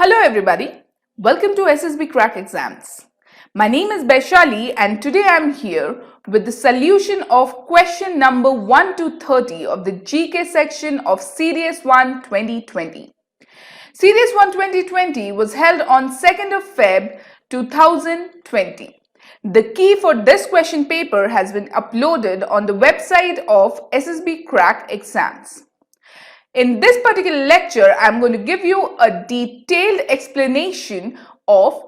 Hello everybody, welcome to SSB Crack Exams. My name is Baishali and today I am here with the solution of question number 1 to 30 of the GK section of Series 1 2020. Series 1 2020 was held on 2nd of Feb 2020. The key for this question paper has been uploaded on the website of SSB Crack Exams. In this particular lecture, I am going to give you a detailed explanation of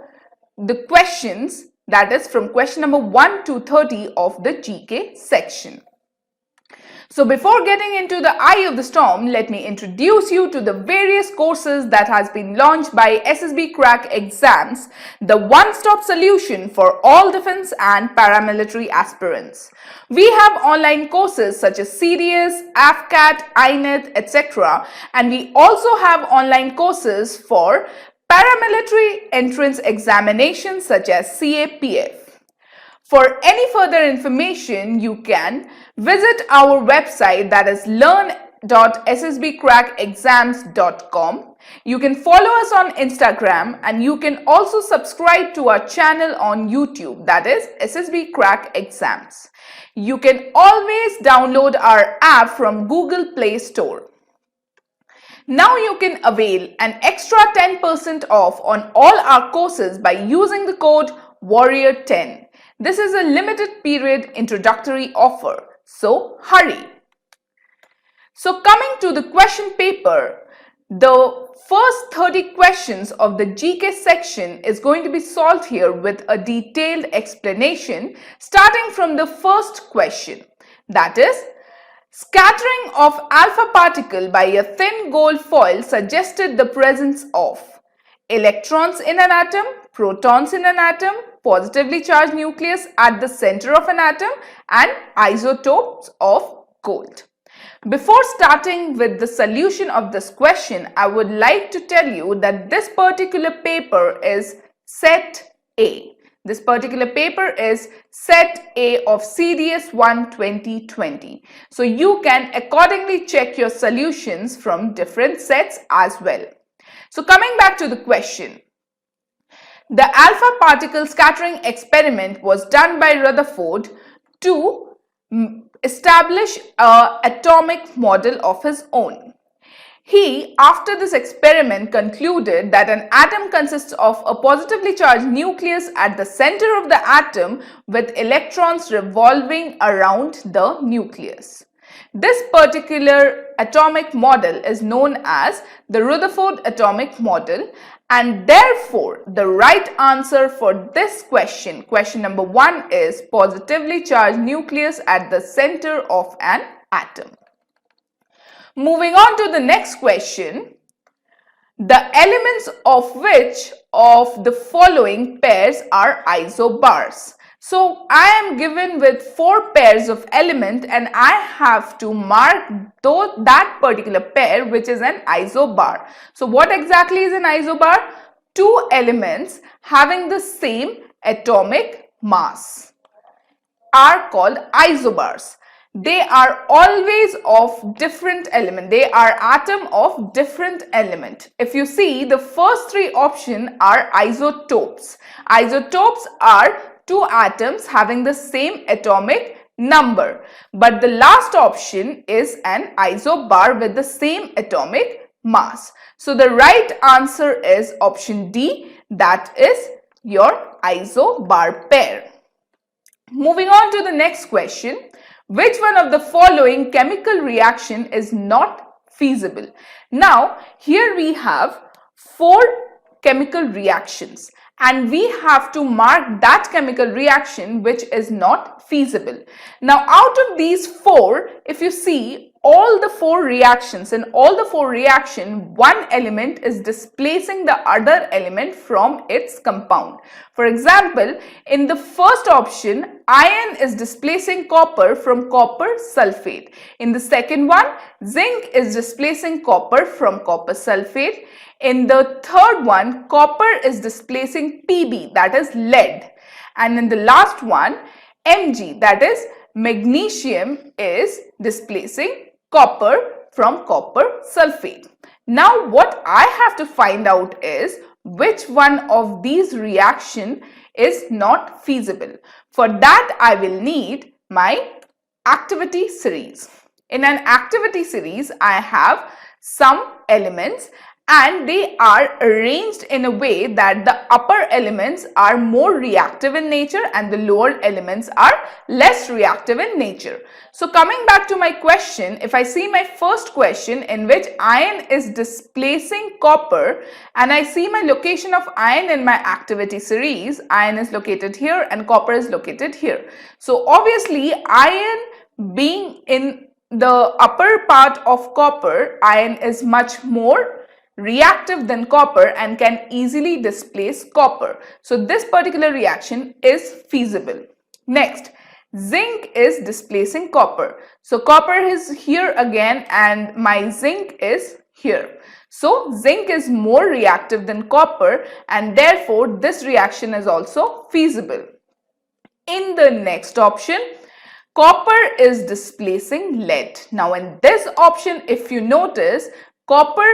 the questions, that is from question number 1 to 30 of the GK section. So before getting into the eye of the storm, let me introduce you to the various courses that has been launched by SSB Crack Exams, the one-stop solution for all defense and paramilitary aspirants. We have online courses such as CDS, AFCAT, INET, etc. And we also have online courses for paramilitary entrance examinations such as CAPF. For any further information, you can visit our website, that is learn.ssbcrackexams.com. You can follow us on Instagram and you can also subscribe to our channel on YouTube, that is SSB Crack Exams. You can always download our app from Google Play Store. Now you can avail an extra 10% off on all our courses by using the code Warrior10. This is a limited period introductory offer, so hurry. So coming to the question paper, the first 30 questions of the GK section is going to be solved here with a detailed explanation starting from the first question, that is, scattering of alpha particle by a thin gold foil suggested the presence of electrons in an atom, protons in an atom, positively charged nucleus at the center of an atom, and isotopes of gold. Before starting with the solution of this question, I would like to tell you that this particular paper is Set A. This particular paper is Set A of Series 1 2020. So you can accordingly check your solutions from different sets as well. So coming back to the question. The alpha particle scattering experiment was done by Rutherford to establish an atomic model of his own. He, after this experiment, concluded that an atom consists of a positively charged nucleus at the center of the atom with electrons revolving around the nucleus. This particular atomic model is known as the Rutherford atomic model, and therefore the right answer for this question, question number 1, is positively charged nucleus at the center of an atom. Moving on to the next question, the elements of which of the following pairs are isobars? So I am given with 4 pairs of element and I have to mark that particular pair which is an isobar. So what exactly is an isobar? 2 elements having the same atomic mass are called isobars. They are always of different element. They are atom of different element. If you see, the first 3 options are isotopes. Isotopes are 2 atoms having the same atomic number. But the last option is an isobar with the same atomic mass. So the right answer is option D, that is your isobar pair. Moving on to the next question. Which one of the following chemical reaction is not feasible? Now, here we have 4 chemical reactions and we have to mark that chemical reaction which is not feasible. Now, out of these 4, if you see, all the 4 reactions, in all the 4 reactions, one element is displacing the other element from its compound. For example, in the first option, iron is displacing copper from copper sulfate. In the second one, zinc is displacing copper from copper sulfate. In the third one, copper is displacing Pb, that is lead. And in the last one, Mg, that is magnesium, is displacing copper from copper sulfate. Now what I have to find out is which one of these reaction is not feasible. For that I will need my activity series. In an activity series, I have some elements and they are arranged in a way that the upper elements are more reactive in nature and the lower elements are less reactive in nature. So coming back to my question, if I see my first question in which iron is displacing copper and I see my location of iron in my activity series, iron is located here and copper is located here. So obviously iron being in the upper part of copper, iron is much more reactive than copper and can easily displace copper. So this particular reaction is feasible. Next, zinc is displacing copper. So copper is here again and my zinc is here. So zinc is more reactive than copper and therefore this reaction is also feasible. In the next option, copper is displacing lead. Now in this option, if you notice, copper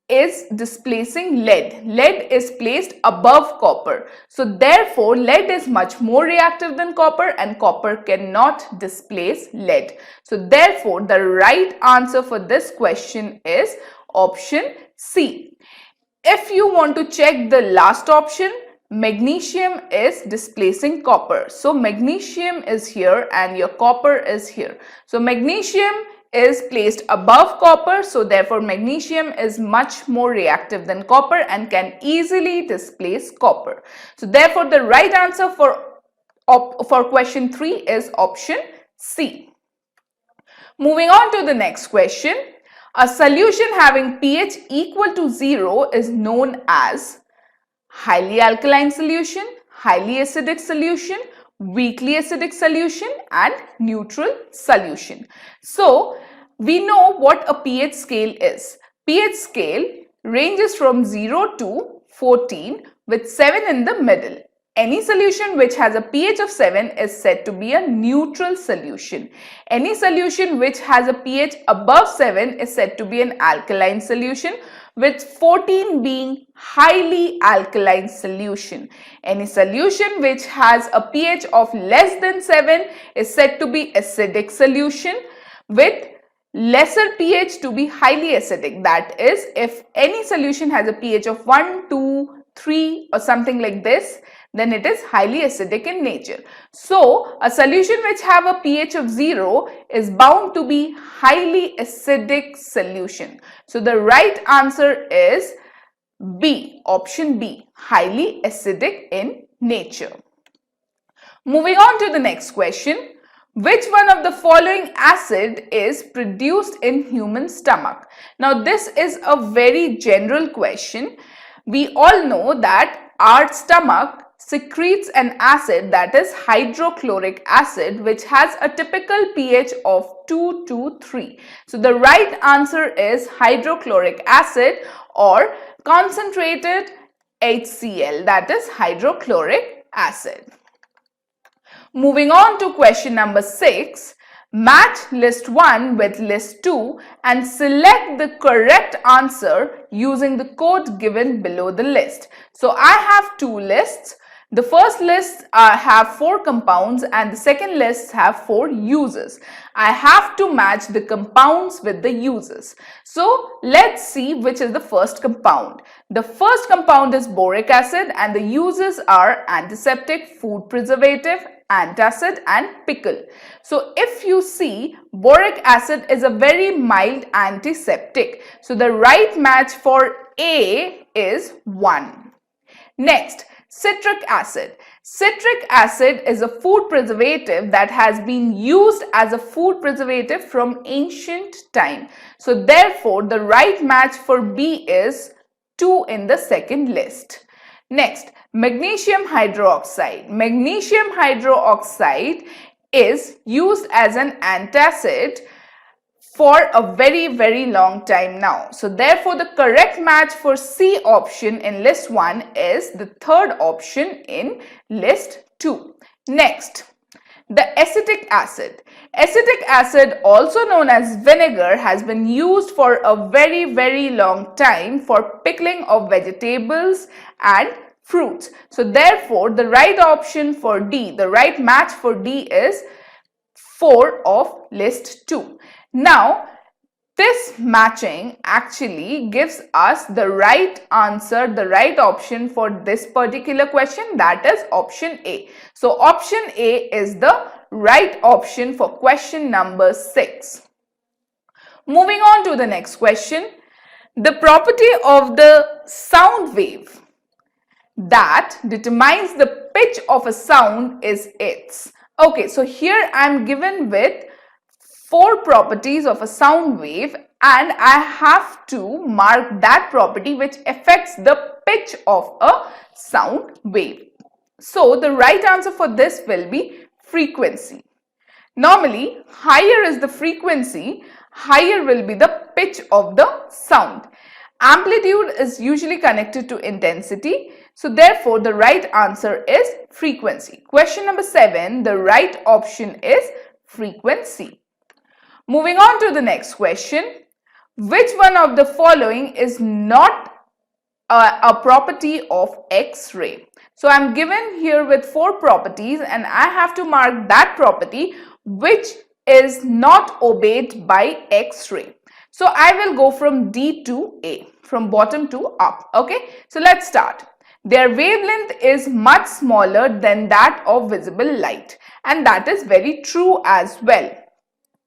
is displacing lead. Lead is placed above copper. So therefore, lead is much more reactive than copper and copper cannot displace lead. So therefore, the right answer for this question is option C. If you want to check the last option, magnesium is displacing copper. So magnesium is here and your copper is here. So magnesium is placed above copper, so therefore magnesium is much more reactive than copper and can easily displace copper. So therefore the right answer for question 3 is option C. Moving on to the next question. A solution having pH equal to 0 is known as highly alkaline solution, highly acidic solution, weakly acidic solution and neutral solution. So we know what a pH scale is. pH scale ranges from 0 to 14 with 7 in the middle. Any solution which has a pH of 7 is said to be a neutral solution. Any solution which has a pH above 7 is said to be an alkaline solution, with 14 being highly alkaline solution. Any solution which has a pH of less than 7 is said to be acidic solution, with lesser pH to be highly acidic. That is, if any solution has a pH of 1, 2, 3 or something like this, then it is highly acidic in nature. So a solution which have a pH of 0 is bound to be highly acidic solution. So the right answer is B, option B, highly acidic in nature. Moving on to the next question. Which one of the following acid is produced in human stomach? Now this is a very general question. We all know that our stomach secretes an acid, that is hydrochloric acid, which has a typical pH of 2 to 3. So the right answer is hydrochloric acid or concentrated HCl, that is hydrochloric acid. Moving on to question number 6. Match list 1 with list 2 and select the correct answer using the code given below the list. So I have two lists. The first list have 4 compounds and the second list have 4 uses. I have to match the compounds with the uses. So let's see which is the first compound. The first compound is boric acid and the uses are antiseptic, food preservative, antacid and pickle. So if you see, boric acid is a very mild antiseptic. So the right match for A is 1. Next, citric acid. Citric acid is a food preservative that has been used as a food preservative from ancient time. So therefore, the right match for B is 2 in the second list. Next, magnesium hydroxide. Magnesium hydroxide is used as an antacid for a very long time now. So therefore the correct match for C option in list 1 is the third option in list 2. Next, The acetic acid. Acetic acid, also known as vinegar, has been used for a very long time for pickling of vegetables and fruits. So therefore, the right option for D, the right match for D is 4 of list 2. Now, this matching actually gives us the right answer, the right option for this particular question, that is option A. So option A is the right option for question number 6. Moving on to the next question. The property of the sound wave that determines the pitch of a sound is its. Okay, so here I am given with 4 properties of a sound wave and I have to mark that property which affects the pitch of a sound wave. So the right answer for this will be frequency. Normally, higher is the frequency, higher will be the pitch of the sound. Amplitude is usually connected to intensity. So therefore, the right answer is frequency. Question number 7, the right option is frequency. Moving on to the next question. Which one of the following is not a property of X-ray? So I'm given here with 4 properties and I have to mark that property which is not obeyed by X-ray. So I will go from D to A, from bottom to up. Okay, so let's start. Their wavelength is much smaller than that of visible light, and that is very true as well.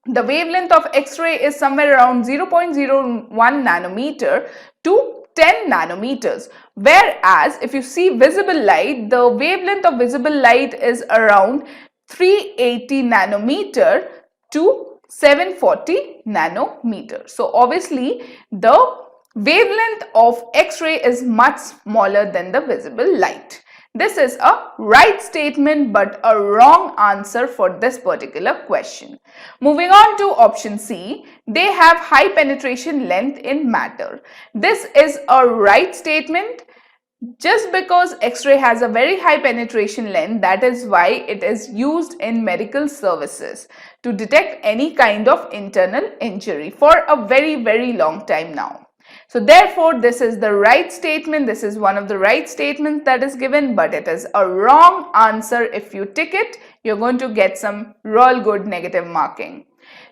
The wavelength of X-ray is somewhere around 0.01 nanometer to 10 nanometers, whereas if you see visible light, the wavelength of visible light is around 380 nanometer to 740 nanometer. So obviously the wavelength of X-ray is much smaller than the visible light. This is a right statement but a wrong answer for this particular question. Moving on to option C, they have high penetration length in matter. This is a right statement. Just because X-ray has a very high penetration length, that is why it is used in medical services to detect any kind of internal injury for a very long time now. So therefore, this is the right statement. This is one of the right statements that is given, but it is a wrong answer. If you tick it, you're going to get some real good negative marking.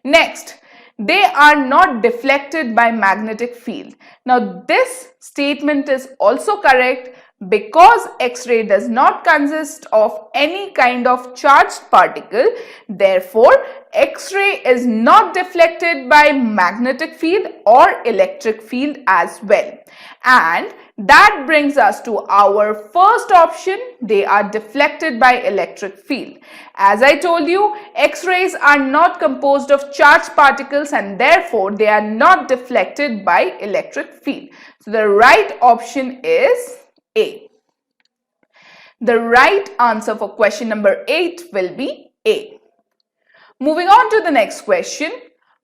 Next, they are not deflected by magnetic field. Now, this statement is also correct because X-ray does not consist of any kind of charged particle. Therefore, X-ray is not deflected by magnetic field or electric field as well. And that brings us to our first option. They are deflected by electric field. As I told you, X-rays are not composed of charged particles and therefore they are not deflected by electric field. So the right option is A. The right answer for question number 8 will be A. Moving on to the next question.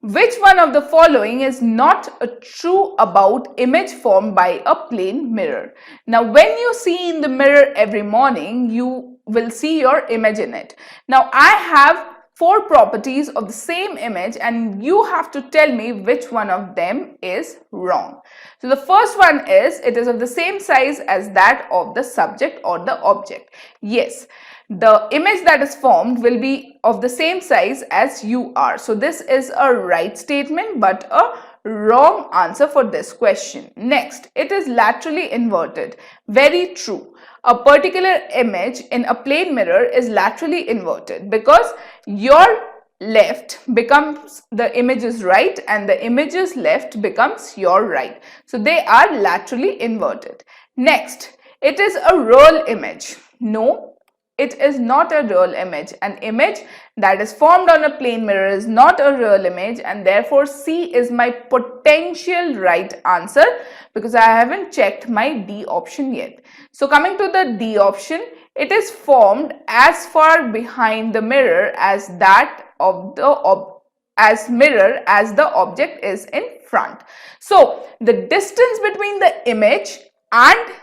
Which one of the following is not true about image formed by a plane mirror? Now, when you see in the mirror every morning, you will see your image in it. Now, I have 4 properties of the same image and you have to tell me which one of them is wrong. So the first one is it is of the same size as that of the subject or the object. Yes, the image that is formed will be of the same size as you are. So this is a right statement but a wrong answer for this question. Next, it is laterally inverted. Very true. A particular image in a plane mirror is laterally inverted because your left becomes the image's right and the image's left becomes your right. So they are laterally inverted. Next, it is a real image. No, it is not a real image. An image that is formed on a plane mirror is not a real image and therefore C is my potential right answer because I haven't checked my D option yet. So coming to the D option, it is formed as far behind the mirror as that of the object is in front. So the distance between the image and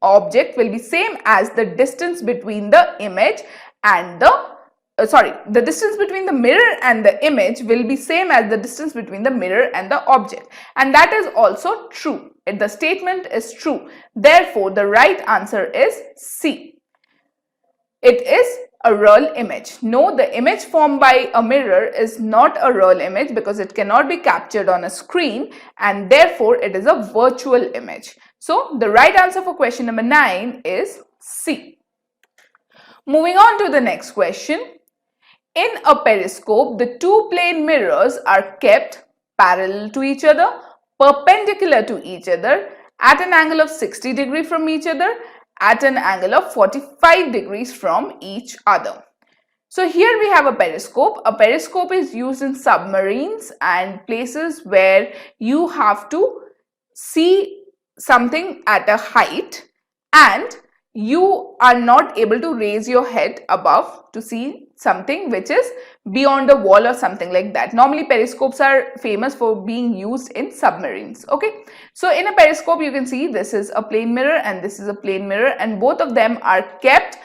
object will be same as the distance between the image and the the distance between the mirror and the image will be same as the distance between the mirror and the object, and that is also true. If the statement is true, therefore the right answer is C. It is a real image. No, the image formed by a mirror is not a real image because it cannot be captured on a screen, and therefore it is a virtual image. So the right answer for question number 9 is C. Moving on to the next question. In a periscope, the two plane mirrors are kept parallel to each other, perpendicular to each other, at an angle of 60 degrees from each other, at an angle of 45 degrees from each other. So here we have a periscope. A periscope is used in submarines and places where you have to see something at a height and you are not able to raise your head above to see something which is beyond a wall or something like that. Normally periscopes are famous for being used in submarines. Okay, so in a periscope you can see this is a plane mirror and this is a plane mirror, and both of them are kept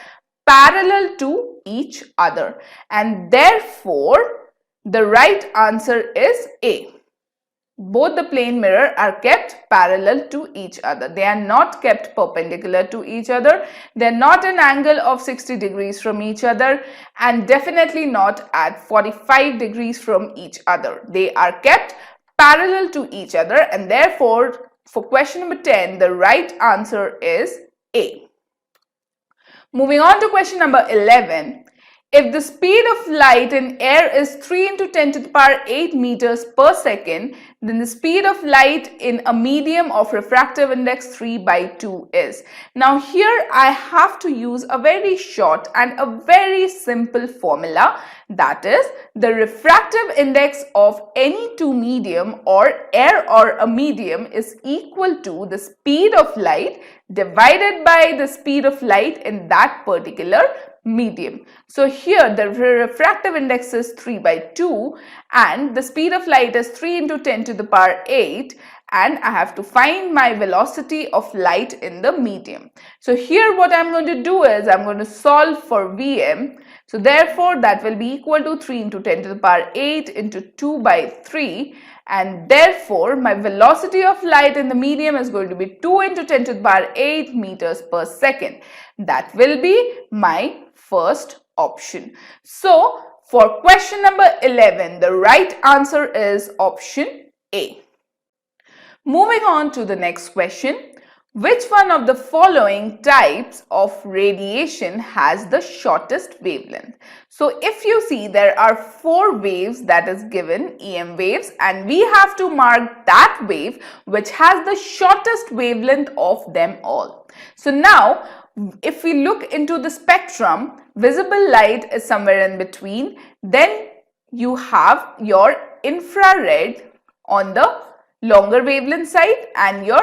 parallel to each other, and therefore the right answer is A. Both the plane mirror are kept parallel to each other. They are not kept perpendicular to each other. They are not an angle of 60 degrees from each other, and definitely not at 45 degrees from each other. They are kept parallel to each other, and therefore for question number 10, the right answer is A. Moving on to question number 11. If the speed of light in air is 3 into 10 to the power 8 meters per second, then the speed of light in a medium of refractive index 3/2 is. Now here I have to use a very short and a very simple formula, that is the refractive index of any two medium or air or a medium is equal to the speed of light divided by the speed of light in that particular medium. So here the refractive index is 3/2 and the speed of light is 3 into 10 to the power 8, and I have to find my velocity of light in the medium. So here what I'm going to do is I'm going to solve for Vm. So therefore that will be equal to 3 into 10 to the power 8 into 2/3, and therefore my velocity of light in the medium is going to be 2 into 10 to the power 8 meters per second. That will be my first option. So for question number 11, the right answer is option A. Moving on to the next question. Which one of the following types of radiation has the shortest wavelength? So if you see, there are 4 waves that is given, EM waves, and we have to mark that wave which has the shortest wavelength of them all. So now if we look into the spectrum, visible light is somewhere in between. Then you have your infrared on the longer wavelength side and your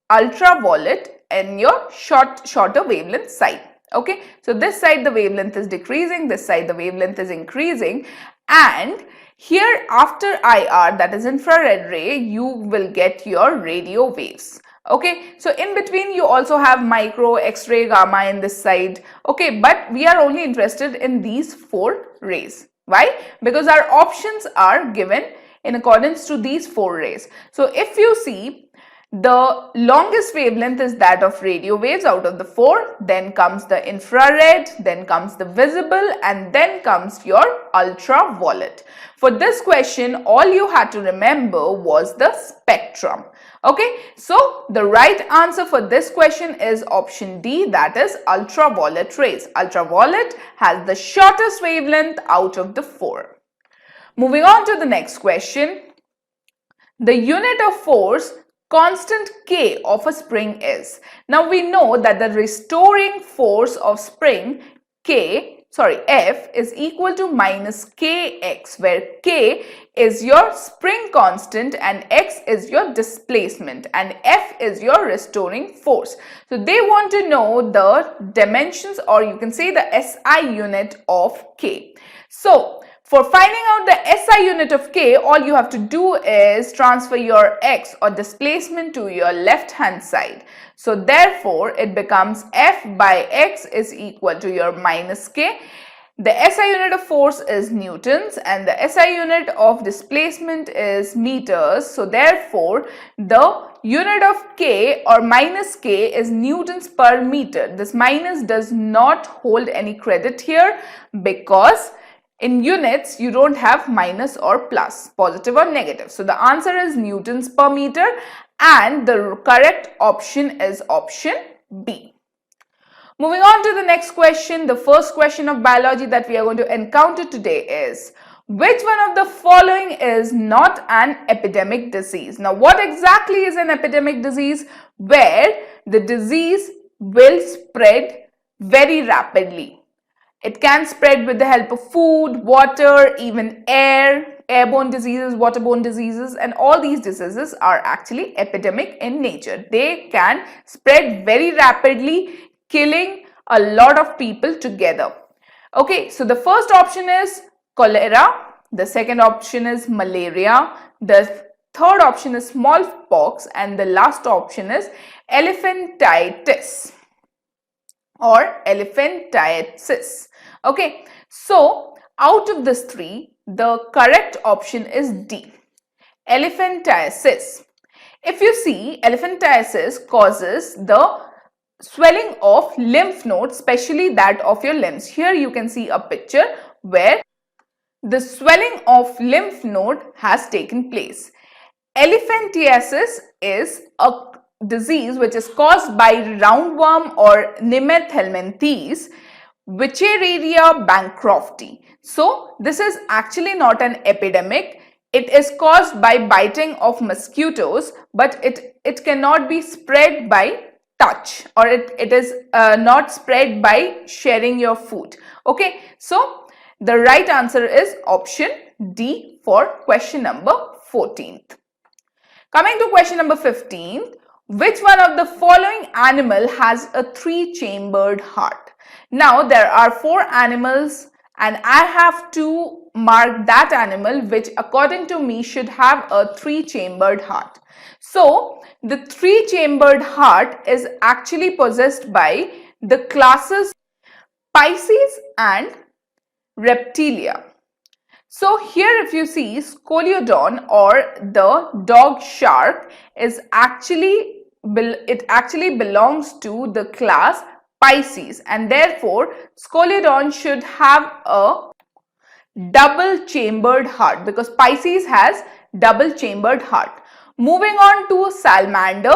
ultraviolet and your shorter wavelength side. Okay, so this side the wavelength is decreasing, this side the wavelength is increasing, and here after IR, that is infrared ray, you will get your radio waves. Okay, so in between you also have micro, X-ray, gamma in this side. Okay, but we are only interested in these 4 rays. Why? Because our options are given in accordance to these 4 rays. So if you see, the longest wavelength is that of radio waves out of the 4, then comes the infrared, then comes the visible, and then comes your ultraviolet. For this question, all you had to remember was the spectrum. Okay, so the right answer for this question is option D, that is ultraviolet rays. Ultraviolet has the shortest wavelength out of the 4. Moving on to the next question. The unit of force constant K of a spring is. Now we know that the restoring force of spring F is equal to minus Kx, where K is your spring constant and X is your displacement and F is your restoring force. So they want to know the dimensions, or you can say the SI unit of K. So for finding out the SI unit of K, all you have to do is transfer your X or displacement to your left hand side. So therefore it becomes F by X is equal to your minus K. The SI unit of force is newtons and the SI unit of displacement is meters. So therefore, the unit of K or minus K is newtons per meter. This minus does not hold any credit here because in units you don't have minus or plus, positive or negative. So the answer is newtons per meter and the correct option is option B. Moving on to the next question, the first question of biology that we are going to encounter today is, which one of the following is not an epidemic disease? Now, what exactly is an epidemic disease? Where the disease will spread very rapidly. It can spread with the help of food, water, even air, airborne diseases, waterborne diseases, and all these diseases are actually epidemic in nature. They can spread very rapidly, killing a lot of people together. Okay, so the first option is cholera, the second option is malaria, the third option is smallpox, and the last option is elephantitis or elephantiasis. Okay, so out of these three, the correct option is D, elephantiasis. If you see, elephantiasis causes the swelling of lymph nodes, especially that of your limbs. Here you can see a picture where the swelling of lymph node has taken place. Elephantiasis is a disease which is caused by roundworm or Nemathelminthes, Wuchereria bancrofti. So this is actually not an epidemic. It is caused by biting of mosquitoes, but it cannot be spread by touch, or it is not spread by sharing your food. Okay, so the right answer is option D for question number 14th. Coming to question number 15, which one of the following animal has a three-chambered heart? Now there are four animals and I have to mark that animal which according to me should have a three-chambered heart. So the three-chambered heart is actually possessed by the classes Pisces and Reptilia. So here if you see, Scoliodon or the dog shark is actually belongs to the class Pisces, and therefore Scoliodon should have a double chambered heart because Pisces has double chambered heart. Moving on to salamander,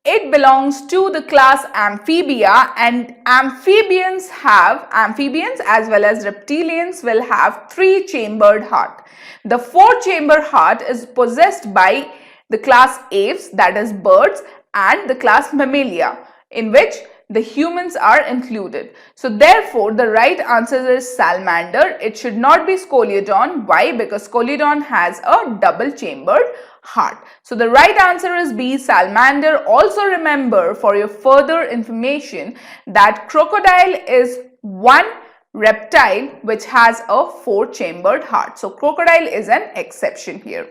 it belongs to the class Amphibia, and amphibians as well as reptilians will have three-chambered heart. The four-chamber heart is possessed by the class Aves, that is birds, and the class Mammalia, in which the humans are included. So therefore the right answer is salamander. It should not be Scoliodon. Why? Because Scoliodon has a double chambered heart. So the right answer is B, salamander. Also remember for your further information that crocodile is one reptile which has a four-chambered heart. So crocodile is an exception here.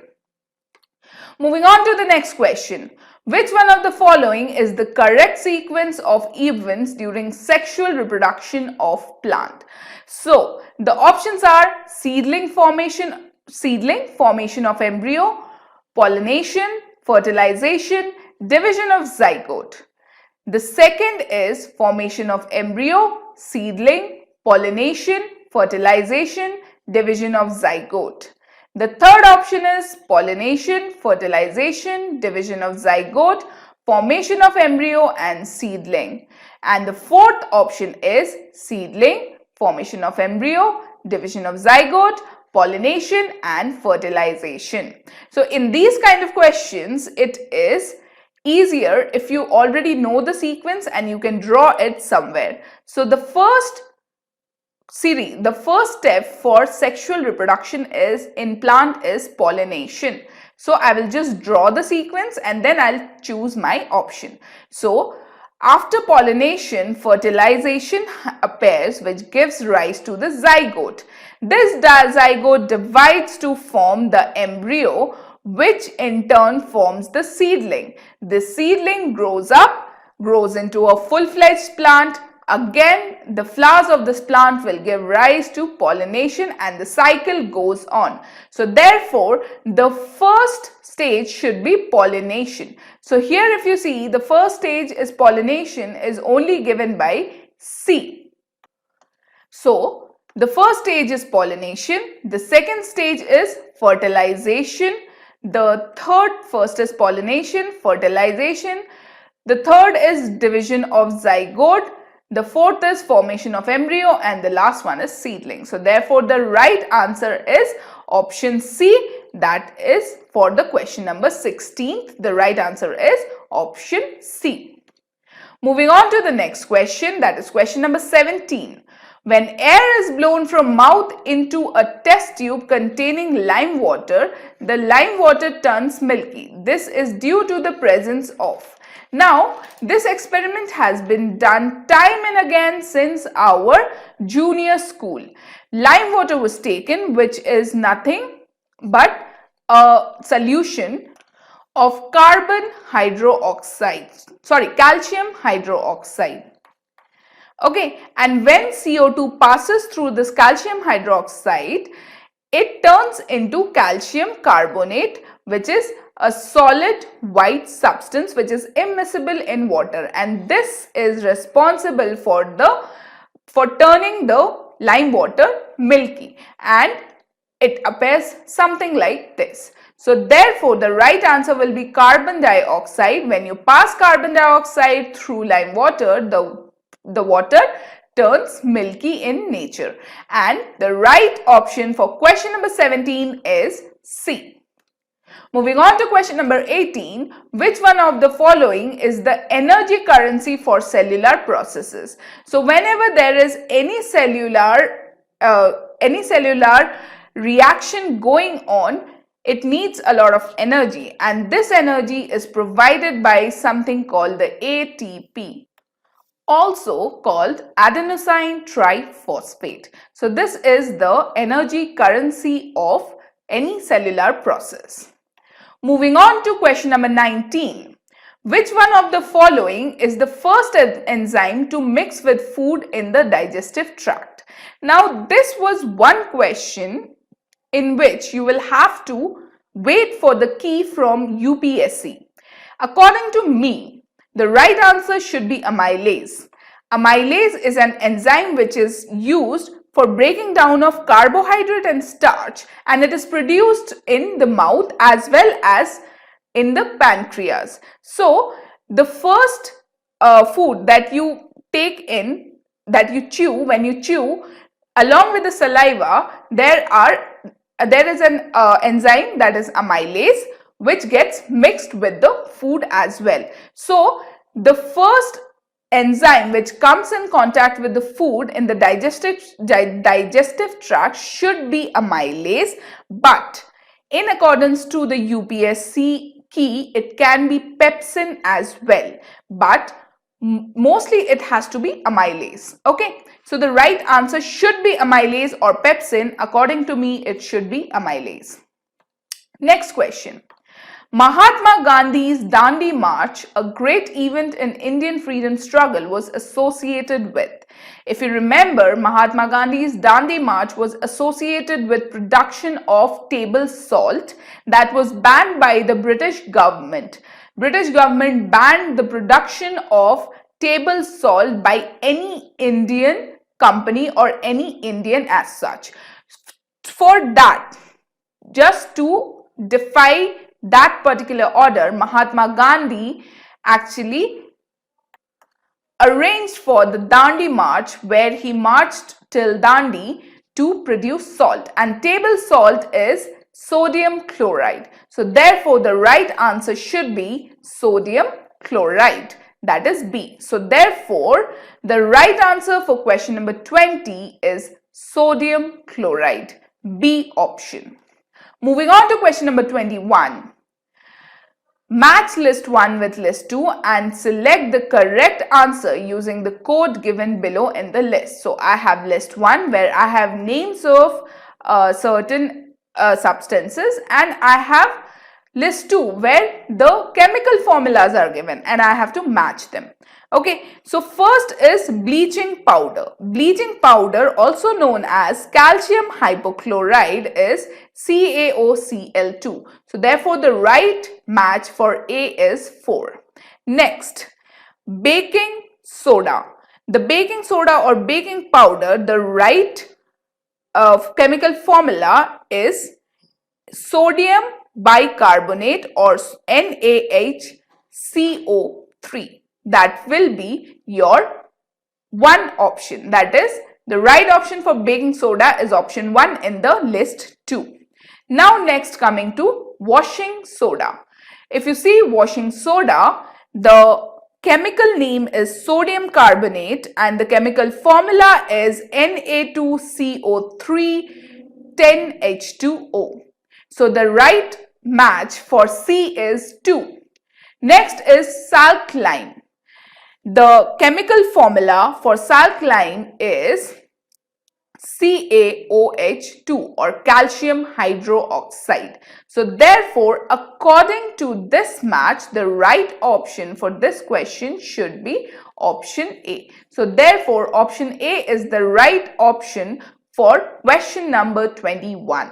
Moving on to the next question. Which one of the following is the correct sequence of events during sexual reproduction of plant? So the options are seedling formation of embryo, pollination, fertilization, division of zygote. The second is formation of embryo, seedling, pollination, fertilization, division of zygote. The third option is pollination, fertilization, division of zygote, formation of embryo and seedling. And the fourth option is seedling, formation of embryo, division of zygote, pollination and fertilization. So in these kind of questions, it is easier if you already know the sequence and you can draw it somewhere. So the first step for sexual reproduction in plant is pollination. So I will just draw the sequence and then I'll choose my option. So after pollination, fertilization appears, which gives rise to the zygote. This zygote divides to form the embryo, which in turn forms the seedling. The seedling grows up, grows into a full-fledged plant, Again, the flowers of this plant will give rise to pollination and the cycle goes on. So therefore, the first stage should be pollination. So here if you see, the first stage is pollination is only given by C. So the first stage is pollination, the second stage is fertilization, the first is pollination, fertilization, the third is division of zygote, the fourth is formation of embryo, and the last one is seedling. So therefore the right answer is option C, that is for the question number 16th. The right answer is option C. Moving on to the next question, that is question number 17. When air is blown from mouth into a test tube containing lime water, the lime water turns milky. This is due to the presence of. Now, this experiment has been done time and again since our junior school. Lime water was taken, which is nothing but a solution of calcium hydroxide. Okay, and when CO2 passes through this calcium hydroxide, it turns into calcium carbonate, which is a solid white substance which is immiscible in water, and this is responsible for turning the lime water milky, and it appears something like this. So therefore the right answer will be carbon dioxide. When you pass carbon dioxide through lime water, the water turns milky in nature, and the right option for question number 17 is C. Moving on to question number 18, which one of the following is the energy currency for cellular processes? So whenever there is any cellular reaction going on, it needs a lot of energy, and this energy is provided by something called the ATP, also called adenosine triphosphate. So this is the energy currency of any cellular process. Moving on to question number 19. Which one of the following is the first enzyme to mix with food in the digestive tract? Now this was one question in which you will have to wait for the key from UPSC. According to me, the right answer should be amylase. Amylase is an enzyme which is used for breaking down of carbohydrate and starch, and it is produced in the mouth as well as in the pancreas. So the first food that you take in, that you chew, when you chew, along with the saliva, there is an enzyme, that is amylase, which gets mixed with the food as well. So the first enzyme which comes in contact with the food in the digestive tract should be amylase, but in accordance to the UPSC key, it can be pepsin as well, but mostly it has to be amylase. Okay, so the right answer should be amylase or pepsin. According to me, it should be amylase. Next question. Mahatma Gandhi's Dandi March, a great event in Indian freedom struggle, was associated with. If you remember, Mahatma Gandhi's Dandi March was associated with production of table salt that was banned by the British government. British government banned the production of table salt by any Indian company or any Indian as such. For that, just to defy that particular order, Mahatma Gandhi actually arranged for the Dandi March, where he marched till Dandi to produce salt, and table salt is sodium chloride. So therefore the right answer should be sodium chloride, that is B. So therefore the right answer for question number 20 is sodium chloride, B option. Moving on to question number 21. Match list 1 with list 2 and select the correct answer using the code given below in the list. So I have list 1 where I have names of certain substances, and I have list 2 where the chemical formulas are given and I have to match them. Okay, so first is bleaching powder. Bleaching powder, also known as calcium hypochloride, is CaOCl2. So therefore the right match for A is 4. Next, baking soda. The baking soda or baking powder, the right chemical formula is sodium bicarbonate or NaHCO3. That will be your one option. That is, the right option for baking soda is option 1 in the list 2. Now next, coming to washing soda. If you see washing soda, the chemical name is sodium carbonate and the chemical formula is Na2CO3 10H2O. So the right match for C is 2. Next is salcline. The chemical formula for salcline is CaOH2 or calcium hydroxide. So therefore, according to this match, the right option for this question should be option A. So therefore, option A is the right option for question number 21.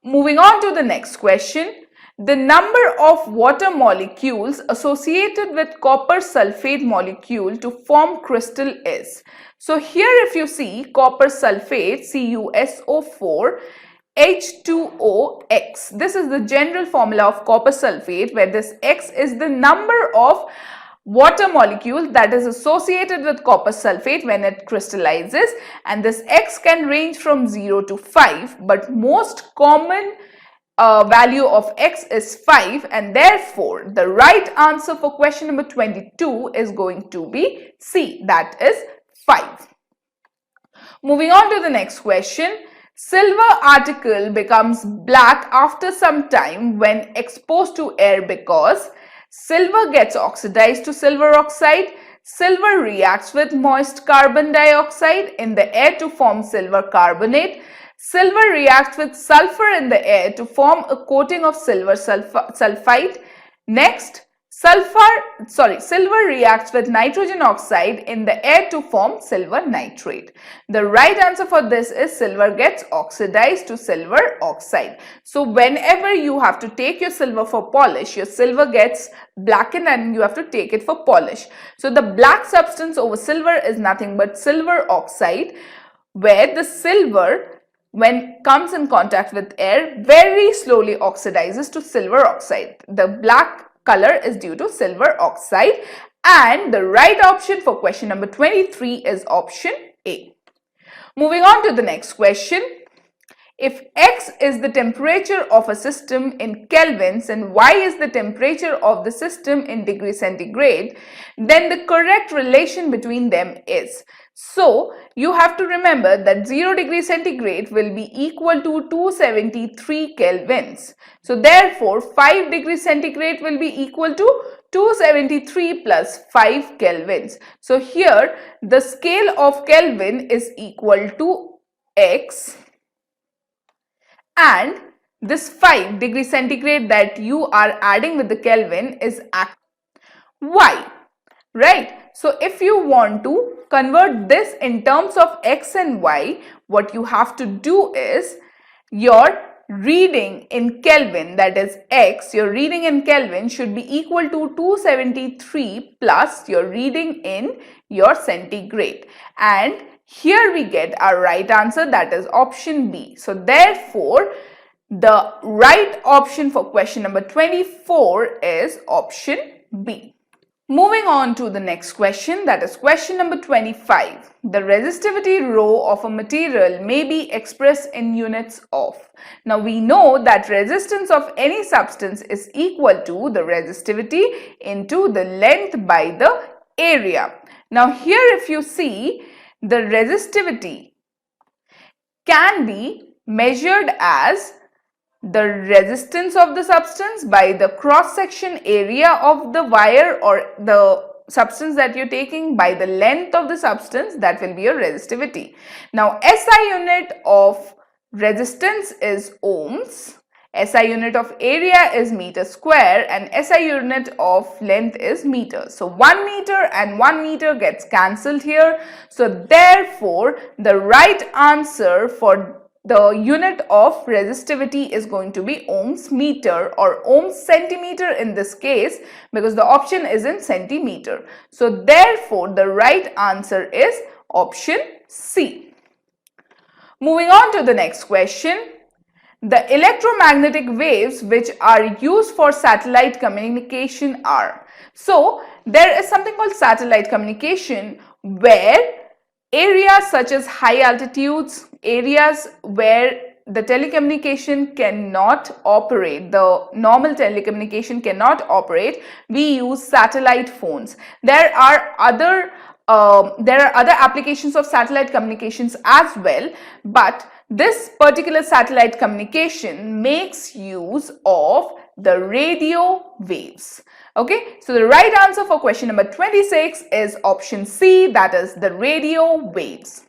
Moving on to the next question. The number of water molecules associated with copper sulfate molecule to form crystal is. So here if you see copper sulfate CuSO4 H2OX. This is the general formula of copper sulfate, where this X is the number of water molecule that is associated with copper sulfate when it crystallizes, and this X can range from 0 to 5, but most common value of X is 5, and therefore the right answer for question number 22 is going to be C, that is 5. Moving on to the next question. Silver article becomes black after some time when exposed to air because silver gets oxidized to silver oxide. Silver reacts with moist carbon dioxide in the air to form silver carbonate. Silver reacts with sulfur in the air to form a coating of silver sulfide. Next, silver reacts with nitrogen oxide in the air to form silver nitrate. The right answer for this is silver gets oxidized to silver oxide. So whenever you have to take your silver for polish, your silver gets blackened and you have to take it for polish. So the black substance over silver is nothing but silver oxide, where the silver, when comes in contact with air, very slowly oxidizes to silver oxide. The black color is due to silver oxide, and the right option for question number 23 is option A. Moving on to the next question. If X is the temperature of a system in kelvins and Y is the temperature of the system in degrees centigrade, then the correct relation between them is. So you have to remember that 0 degree centigrade will be equal to 273 kelvins. So therefore 5 degrees centigrade will be equal to 273 plus 5 kelvins. So here the scale of Kelvin is equal to X, and this 5 degree centigrade that you are adding with the Kelvin is Y, right? So if you want to convert this in terms of X and Y, what you have to do is your reading in Kelvin, that is X, your reading in Kelvin should be equal to 273 plus your reading in your centigrade, and here we get our right answer, that is option B. So therefore the right option for question number 24 is option B. Moving on to the next question, that is question number 25. The resistivity rho of a material may be expressed in units of. Now we know that resistance of any substance is equal to the resistivity into the length by the area. Now here if you see, the resistivity can be measured as the resistance of the substance by the cross-section area of the wire or the substance that you're taking by the length of the substance, that will be your resistivity. Now SI unit of resistance is ohms, SI unit of area is meter square and SI unit of length is meter. So 1 meter and 1 meter gets cancelled here. So therefore, the right answer for the unit of resistivity is going to be ohms meter or ohms centimeter in this case, because the option is in centimeter. So therefore, the right answer is option C. Moving on to the next question. The electromagnetic waves which are used for satellite communication are. So there is something called satellite communication where areas such as high altitudes, areas where the telecommunication cannot operate, the normal telecommunication cannot operate, we use satellite phones. There are other applications of satellite communications as well, but this particular satellite communication makes use of the radio waves. Okay, so the right answer for question number 26 is option C, that is the radio waves.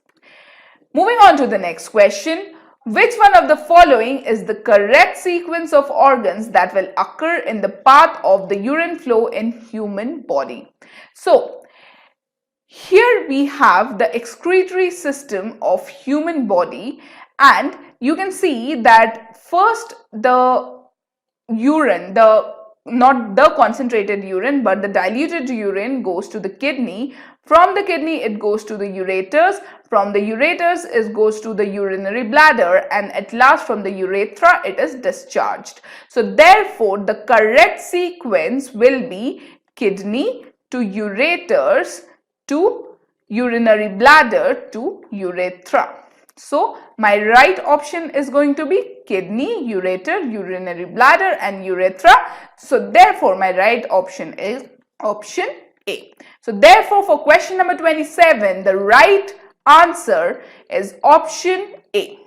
Moving on to the next question. Which one of the following is the correct sequence of organs that will occur in the path of the urine flow in human body? So here we have the excretory system of human body, and you can see that first the urine, not the concentrated urine but the diluted urine goes to the kidney. From the kidney it goes to the ureters. From the ureters it goes to the urinary bladder, and at last from the urethra it is discharged. So therefore the correct sequence will be kidney to ureters to urinary bladder to urethra. So my right option is going to be kidney, ureter, urinary bladder and urethra. So therefore my right option is option A. So therefore for question number 27, the right answer is option A.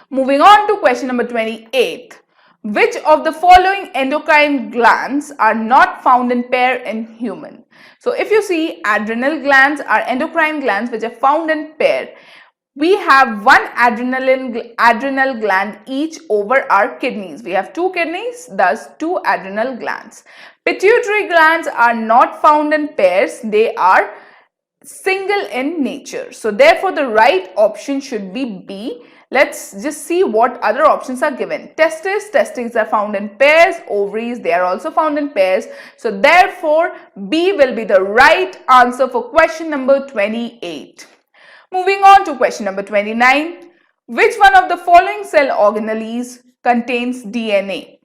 Moving on to question number 28. Which of the following endocrine glands are not found in pair in human? So if you see, adrenal glands are endocrine glands which are found in pair. We have one adrenal gland each over our kidneys. We have two kidneys, thus two adrenal glands. Pituitary glands are not found in pairs, they are single in nature. So therefore the right option should be B. Let's just see what other options are given. Testes are found in pairs. Ovaries, they are also found in pairs. So therefore B will be the right answer for question number 28. Moving on to question number 29. Which one of the following cell organelles contains DNA?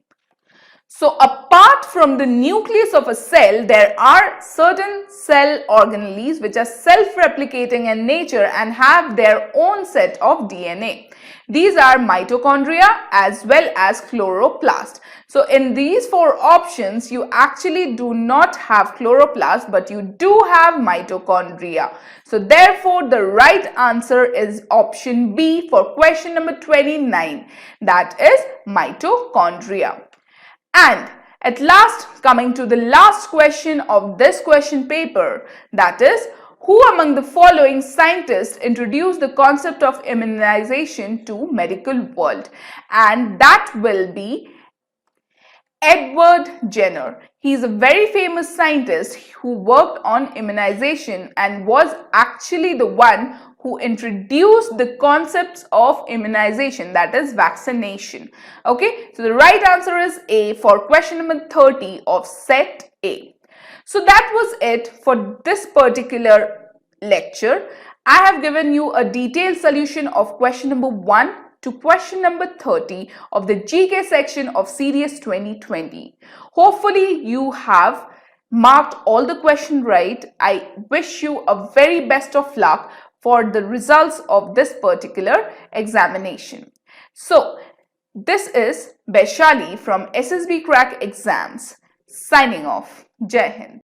So apart from the nucleus of a cell, there are certain cell organelles which are self-replicating in nature and have their own set of DNA. These are mitochondria as well as chloroplast. So in these four options, you actually do not have chloroplast, but you do have mitochondria. So therefore, the right answer is option B for question number 29, that is mitochondria. And at last, coming to the last question of this question paper, that is, who among the following scientists introduced the concept of immunization to medical world? And that will be Edward Jenner. He is a very famous scientist who worked on immunization and was actually the one who introduced the concepts of immunization, that is vaccination. Okay, so the right answer is A for question number 30 of set A. So that was it for this particular lecture. I have given you a detailed solution of question number 1 to question number 30 of the GK section of series 2020. Hopefully you have marked all the questions right. I wish you a very best of luck for the results of this particular examination. So this is Vaishali from SSB Crack Exams signing off. Jai Hind.